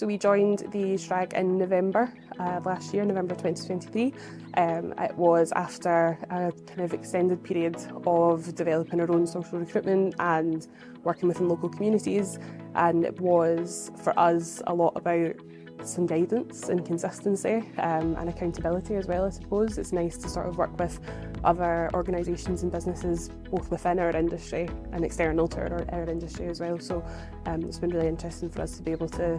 So we joined the SRAG in November last year, November 2023. It was after a kind of extended period of developing our own social recruitment and working within local communities, and it was for us a lot about some guidance and consistency and accountability as well, I suppose. It's nice to sort of work with other organisations and businesses both within our industry and external to our industry as well. So it's been really interesting for us to be able to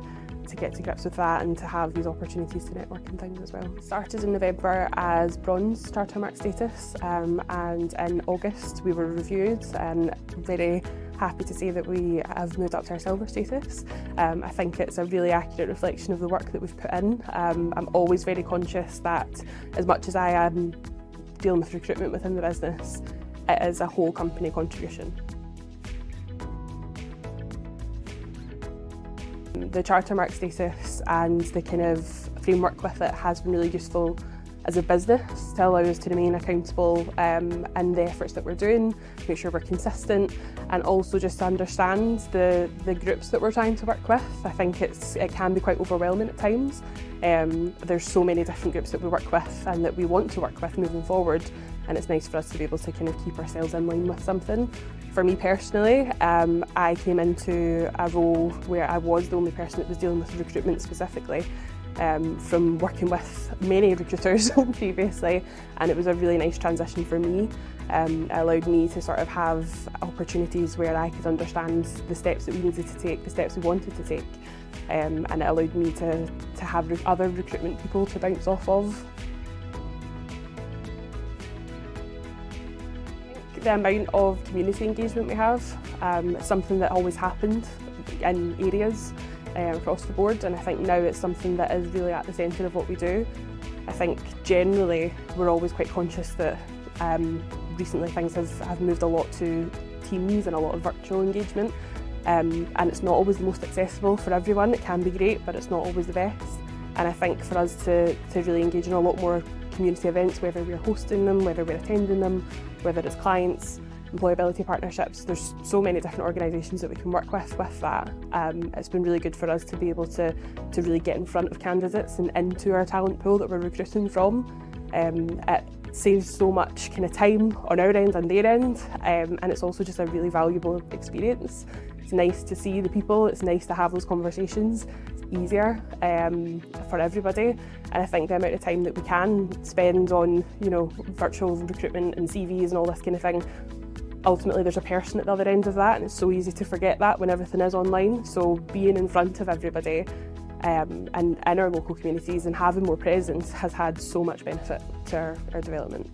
get to grips with that and to have these opportunities to network and things as well. We started in November as bronze Charter Mark status, and in August we were reviewed, and very happy to say that we have moved up to our silver status. I think it's a really accurate reflection of the work that we've put in. I'm always very conscious that as much as I am dealing with recruitment within the business, it is a whole company contribution. The Charter Mark status and the kind of framework with it has been really useful as a business to allow us to remain accountable in the efforts that we're doing, make sure we're consistent, and also just to understand the groups that we're trying to work with. I think it can be quite overwhelming at times. There's so many different groups that we work with and that we want to work with moving forward, and it's nice for us to be able to kind of keep ourselves in line with something. For me personally, I came into a role where I was the only person that was dealing with recruitment specifically, from working with many recruiters previously, and it was a really nice transition for me. It allowed me to sort of have opportunities where I could understand the steps that we needed to take, the steps we wanted to take, and it allowed me to have other recruitment people to bounce off of. The amount of community engagement we have is something that always happened in areas across the board, and I think now it's something that is really at the centre of what we do. I think generally we're always quite conscious that recently things have moved a lot to Teams and a lot of virtual engagement, and it's not always the most accessible for everyone. It can be great, but it's not always the best, and I think for us to really engage in a lot more community events, whether we're hosting them, whether we're attending them, whether it's clients, employability partnerships, there's so many different organisations that we can work with that. It's been really good for us to be able to really get in front of candidates and into our talent pool that we're recruiting from. It saves so much kind of time on our end and their end, and it's also just a really valuable experience. It's nice to see the people, it's nice to have those conversations. It's easier for everybody, and I think the amount of time that we can spend on, virtual recruitment and CVs and all this kind of thing, ultimately there's a person at the other end of that, and it's so easy to forget that when everything is online. So being in front of everybody and in our local communities and having more presence has had so much benefit to our development.